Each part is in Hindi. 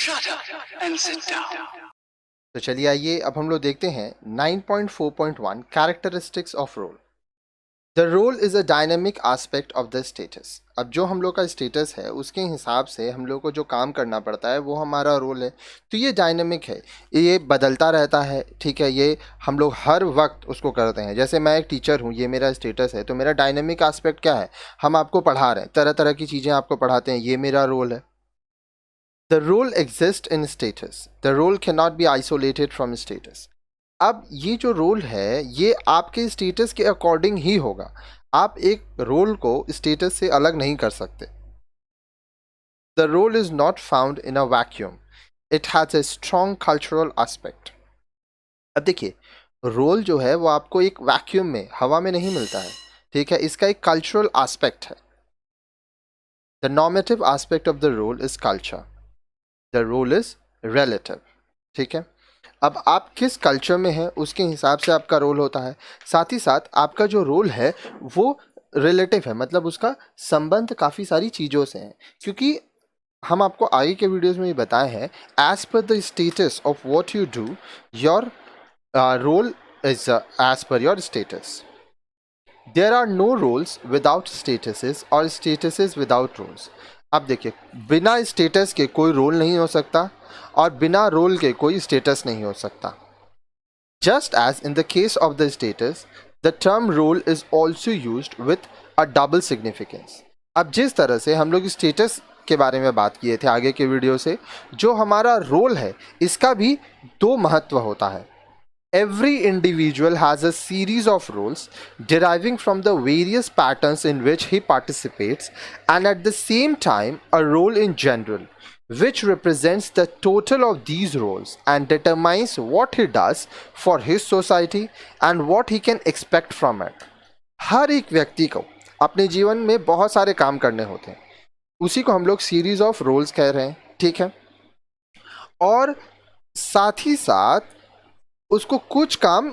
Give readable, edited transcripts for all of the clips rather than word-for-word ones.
Shut up and sit down. तो चलिए आइए अब हम लोग देखते हैं 9.4.1 characteristics of role. The role is a dynamic aspect of the status. अब जो हम लोग का स्टेटस है उसके हिसाब से हम लोग को जो काम करना पड़ता है वो हमारा रोल है। तो ये डायनेमिक है, ये बदलता रहता है, ठीक है। ये हम लोग हर वक्त उसको करते हैं। जैसे मैं एक टीचर हूँ, ये मेरा स्टेटस है, तो मेरा डायनेमिक एस्पेक्ट क्या है, हम आपको पढ़ा रहे हैं, तरह तरह की चीज़ें आपको पढ़ाते हैं, ये मेरा रोल है। The role exists in status. The role cannot be isolated from status. अब ये जो रोल है ये आपके स्टेटस के अकॉर्डिंग ही होगा। आप एक रोल को स्टेटस से अलग नहीं कर सकते। The role is not found in a vacuum. It has a strong cultural aspect. अब देखिए, रोल जो है वो आपको एक वैक्यूम में, हवा में नहीं मिलता है, ठीक है। इसका एक कल्चरल एस्पेक्ट है। The normative aspect of the role is culture. The role is relative, ठीक है। अब आप किस कल्चर में हैं उसके हिसाब से आपका रोल होता है। साथ ही साथ आपका जो रोल है वो रिलेटिव है, मतलब उसका संबंध काफ़ी सारी चीज़ों से है, क्योंकि हम आपको आगे के वीडियोस में ये बताए हैं, as per the status of what you do your role is as per your status. There are no roles without statuses और स्टेटसेस विदाउट रोल्स। अब देखिए, बिना स्टेटस के कोई रोल नहीं हो सकता और बिना रोल के कोई स्टेटस नहीं हो सकता। Just as in the case of the status, the term role is also used with a double significance. अब जिस तरह से हम लोग स्टेटस के बारे में बात किए थे आगे के वीडियो से, जो हमारा रोल है इसका भी दो महत्व होता है। Every individual has a series of roles deriving from the various patterns in which he participates, and at the same time a role in general, which represents the total of these roles and determines what he does for his society and what he can expect from it. हर एक व्यक्ति को अपने जीवन में बहुत सारे काम करने होते हैं, उसी को हम लोग सीरीज ऑफ रोल्स कह रहे हैं, ठीक है। और साथ ही साथ उसको कुछ काम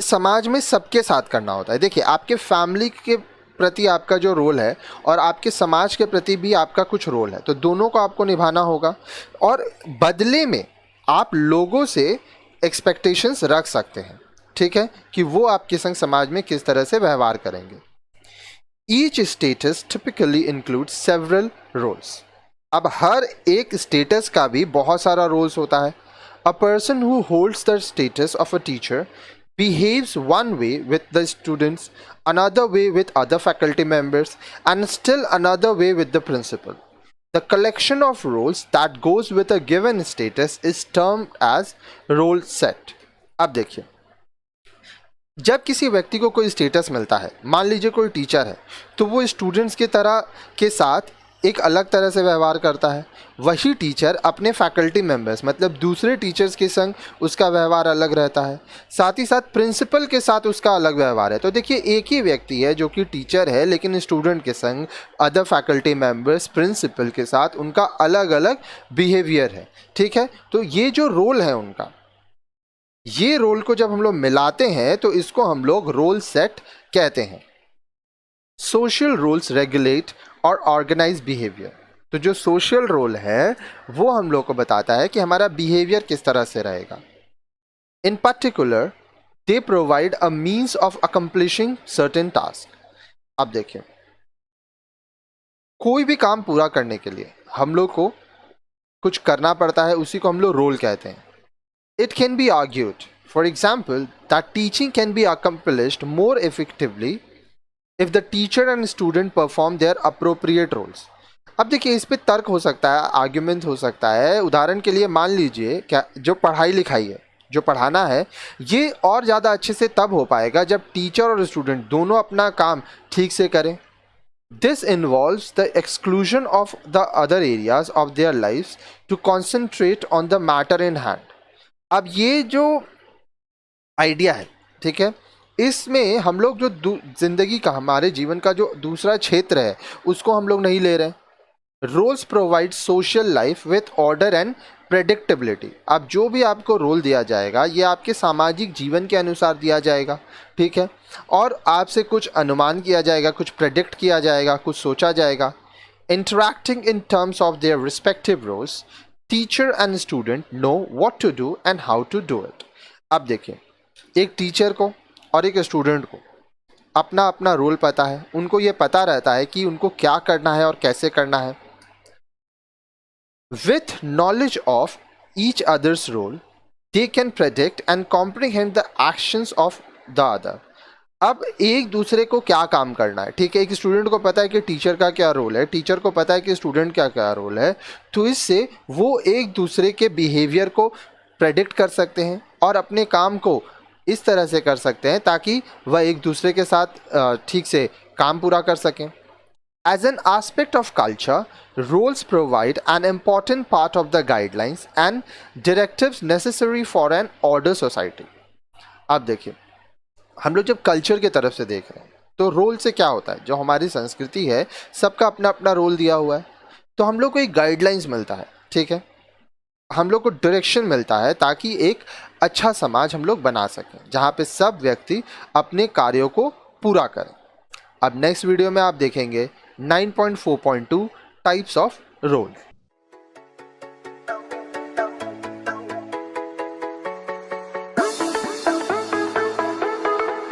समाज में सबके साथ करना होता है। देखिए, आपके फैमिली के प्रति आपका जो रोल है और आपके समाज के प्रति भी आपका कुछ रोल है, तो दोनों को आपको निभाना होगा। और बदले में आप लोगों से एक्सपेक्टेशंस रख सकते हैं, ठीक है, कि वो आपके संग समाज में किस तरह से व्यवहार करेंगे। Each status typically include several roles. अब हर एक स्टेटस का भी बहुत सारा रोल्स होता है। A person who holds the status of a teacher behaves one way with the students, another way with other faculty members, and still another way with the principal. The collection of roles that goes with a given status is termed as role set. अब देखिए, जब किसी व्यक्ति को कोई स्टेटस मिलता है, मान लीजिए कोई टीचर है, तो वो स्टूडेंट्स की तरह के साथ एक अलग तरह से व्यवहार करता है। वही टीचर अपने फैकल्टी मेंबर्स, मतलब दूसरे टीचर्स के संग उसका व्यवहार अलग रहता है। साथ ही साथ प्रिंसिपल के साथ उसका अलग व्यवहार है। तो देखिए, एक ही व्यक्ति है जो कि टीचर है, लेकिन स्टूडेंट के संग, अदर फैकल्टी मेंबर्स, प्रिंसिपल के साथ उनका अलग अलग बिहेवियर है, ठीक है। तो ये जो रोल है उनका, ये रोल को जब हम लोग मिलाते हैं तो इसको हम लोग रोल सेट कहते हैं। सोशल रोल्स रेगुलेट और ऑर्गेनाइज बिहेवियर। तो जो सोशल रोल है वो हम लोग को बताता है कि हमारा बिहेवियर किस तरह से रहेगा। इन particular they provide a means of accomplishing certain task. अब देखिए, कोई भी काम पूरा करने के लिए हम लोग को कुछ करना पड़ता है, उसी को हम लोग रोल कहते हैं। It can be argued, for example, that teaching can be accomplished more effectively if the teacher and student perform their appropriate roles. अब देखिए, इस पे तर्क हो सकता है, आर्ग्यूमेंट हो सकता है। उदाहरण के लिए मान लीजिए, क्या जो पढ़ाई लिखाई है, जो पढ़ाना है, ये और ज़्यादा अच्छे से तब हो पाएगा जब टीचर और स्टूडेंट दोनों अपना काम ठीक से करें। This involves the exclusion of the other areas of their lifes to concentrate on the matter in hand. अब ये जो आइडिया है, ठीक है, इसमें हम लोग जो जिंदगी का, हमारे जीवन का जो दूसरा क्षेत्र है, उसको हम लोग नहीं ले रहे हैं। Roles provide social life with order and predictability. अब जो भी आपको रोल दिया जाएगा ये आपके सामाजिक जीवन के अनुसार दिया जाएगा, ठीक है, और आपसे कुछ अनुमान किया जाएगा, कुछ प्रेडिक्ट किया जाएगा, कुछ सोचा जाएगा। Interacting in terms of their respective roles, teacher and student know what to do and how to do it. अब देखिए, एक टीचर को और एक स्टूडेंट को अपना अपना रोल पता है, उनको ये पता रहता है कि उनको क्या करना है और कैसे करना है। With knowledge of each others role they can predict and comprehend the actions of the other. अब एक दूसरे को क्या काम करना है, ठीक है, एक स्टूडेंट को पता है कि टीचर का क्या रोल है, टीचर को पता है कि स्टूडेंट का क्या रोल है, तो इससे वो एक दूसरे के बिहेवियर को प्रेडिक्ट कर सकते हैं और अपने काम को इस तरह से कर सकते हैं ताकि वह एक दूसरे के साथ ठीक से काम पूरा कर सकें। As an aspect of culture, roles provide an important part of the guidelines and directives necessary for an order society. अब देखिए, हम लोग जब कल्चर की तरफ से देख रहे हैं तो रोल से क्या होता है, जो हमारी संस्कृति है सबका अपना अपना रोल दिया हुआ है, तो हम लोग को एक गाइडलाइंस मिलता है, ठीक है, हम लोग को डायरेक्शन मिलता है ताकि एक अच्छा समाज हम लोग बना सकें जहाँ पे सब व्यक्ति अपने कार्यों को पूरा करें। अब नेक्स्ट वीडियो में आप देखेंगे 9.4.2 टाइप्स ऑफ रोल।